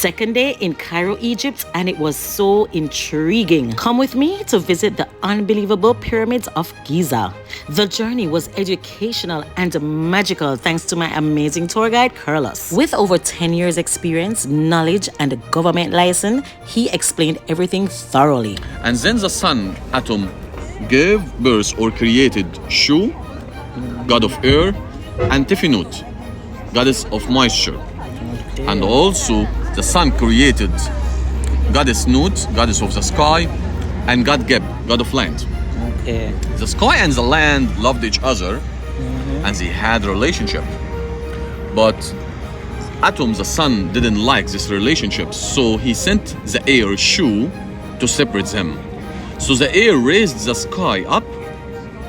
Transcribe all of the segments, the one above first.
second day in Cairo, Egypt, and it was so intriguing. Come with me to visit the unbelievable Pyramids of Giza. The journey was educational and magical thanks to my amazing tour guide, Kyrllos. With over 10 years experience, knowledge, and a government license, he explained everything thoroughly. And then the sun atom gave birth or created Shu, god of air, and Tefenut, goddess of moisture. Okay. And also the sun created goddess Nut, goddess of the sky, and god Geb, god of land. Okay. The sky and the land loved each other, and they had a relationship. But Atom, the sun, didn't like this relationship, so he sent the air Shu to separate them. So the air raised the sky up,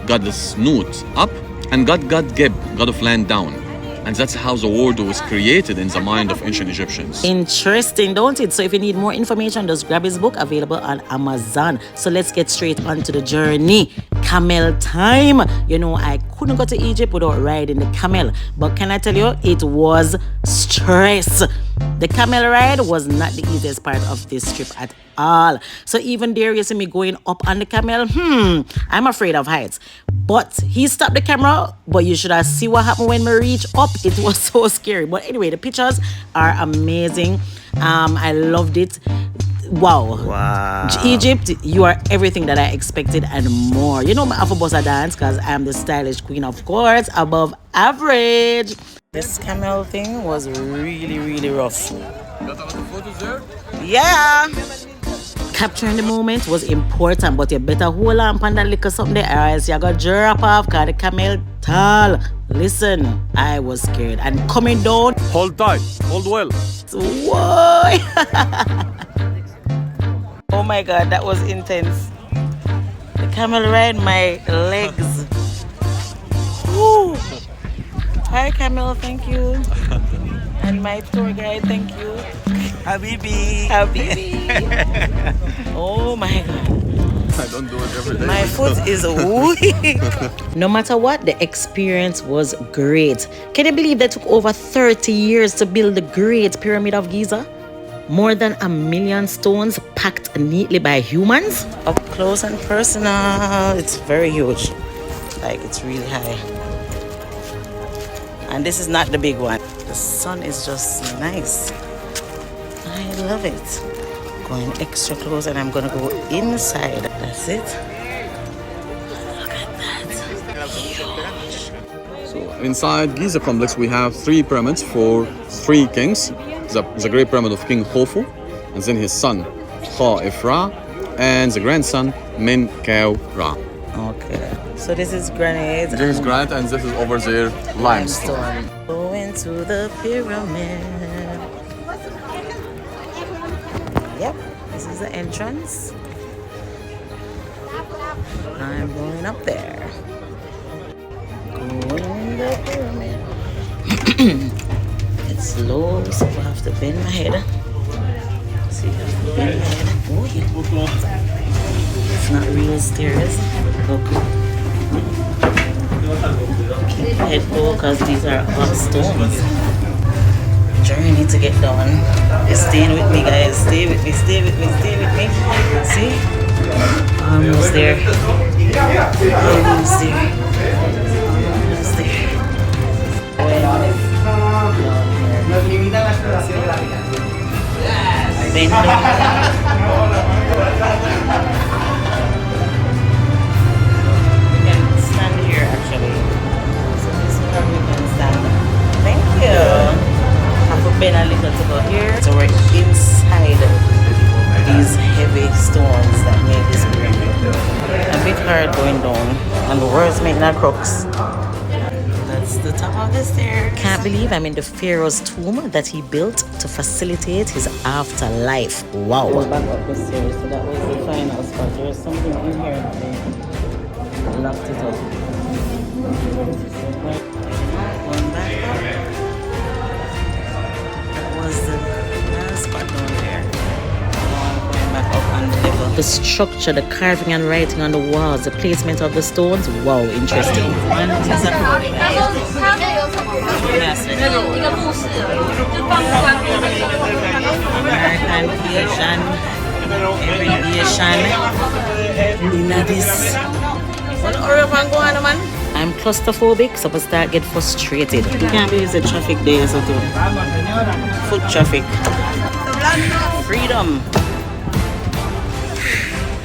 goddess Nut up, and god Geb, god of land, down. And that's how the world was created in the mind of ancient Egyptians. Interesting, don't it? So if you need more information, just grab his book, available on Amazon. So let's get straight onto the journey. Camel time. You know, I couldn't go to Egypt without riding the camel. But can I tell you, it was stress. The camel ride was not the easiest part of this trip at all. So even there, you see me going up on the camel. I'm afraid of heights. But he stopped the camera, but you should have seen what happened when we reached up. It was so scary. But anyway, the pictures are amazing. I loved it. Wow. Egypt, you are everything that I expected and more. You know, I have a bossa dance because I'm the stylish queen, of course, above average. This camel thing was really, really rough. Got all the photos there? Yeah. Capturing the moment was important, but you better hold on on that little something there, or else you got drop off because the camel tall. Listen, I was scared. And coming down. Hold tight, hold well. Whoa. Oh my God, that was intense. The camel ride my legs. Woo. Hi camel, thank you. And my tour guide, thank you. Habibi. Oh my God. I don't do it every day. My foot is weak. No matter what, the experience was great. Can you believe that took over 30 years to build the Great Pyramid of Giza? More than 1 million stones packed neatly by humans. Up close and personal. It's very huge. Like, it's really high. And this is not the big one. The sun is just nice. I love it. Going extra close, and I'm gonna go inside. That's it. Look at that. Huge. So inside Giza complex, we have 3 pyramids for 3 kings. The great pyramid of King Khufu, and then his son Khafre, and the grandson Menkaure. Okay. So this is granite. This is granite, and this is over there limestone. Going to the pyramid. Yep, this is the entrance. I'm going up there. Going in the pyramid. It's low, so I have to bend my head. See, I have to bend my head. Oh, yeah. It's not real stairs. Look. Keep your head low because these are hot stones. Journey to get done. Just staying with me, guys. Stay with me, stay with me, stay with me. See? Almost there. Almost there. Almost there. Bend we can stand here actually. So this is where we can stand. Thank you. Have to bend a little to go here. So we're inside these heavy stones that made this pyramid. A bit hard going down, and the words make that crooks. That's the top of the stairs. Can't believe I'm in the Pharaoh's tomb that he built to facilitate his afterlife. Wow. Go back up the stairs. So that was the final spot. There's something in here that they locked it up. Going back up. That was the last spot down there. Going back up on the level. The structure, the carving and writing on the walls, the placement of the stones. Wow, interesting. plantation, irrigation, in this. What Orion go on, man? I'm claustrophobic, so I start get frustrated. You can't believe the traffic there, so too. Foot traffic. Freedom.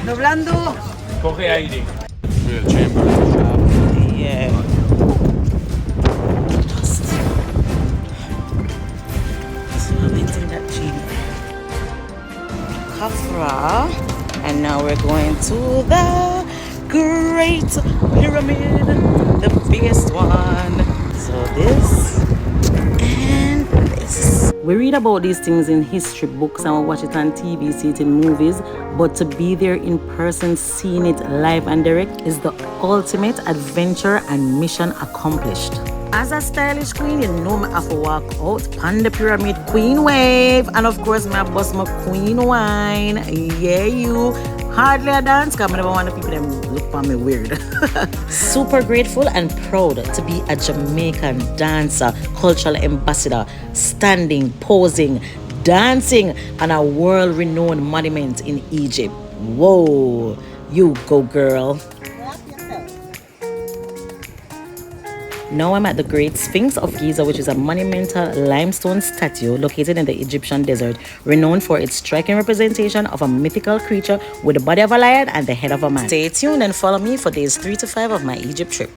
Doblando. Coge aire. Real chamber. Yeah. Just. So I'm eating that chamber. Khafre. And now we're going to the Great Pyramid, the biggest one. So this and this. We read about these things in history books and we watch it on TV, see it in movies, but to be there in person, seeing it live and direct is the ultimate adventure and mission accomplished. As a stylish queen, you know me have to walk out on the pyramid queen wave, and of course me bust my queen wine. Yeah, you. Hardly a dance, because I never want the people them look for me weird. Super grateful and proud to be a Jamaican dancer, cultural ambassador, standing, posing, dancing on a world-renowned monument in Egypt. Whoa, you go girl. Now I'm at the Great Sphinx of Giza, which is a monumental limestone statue located in the Egyptian desert, renowned for its striking representation of a mythical creature with the body of a lion and the head of a man. Stay tuned and follow me for days 3 to 5 of my Egypt trip.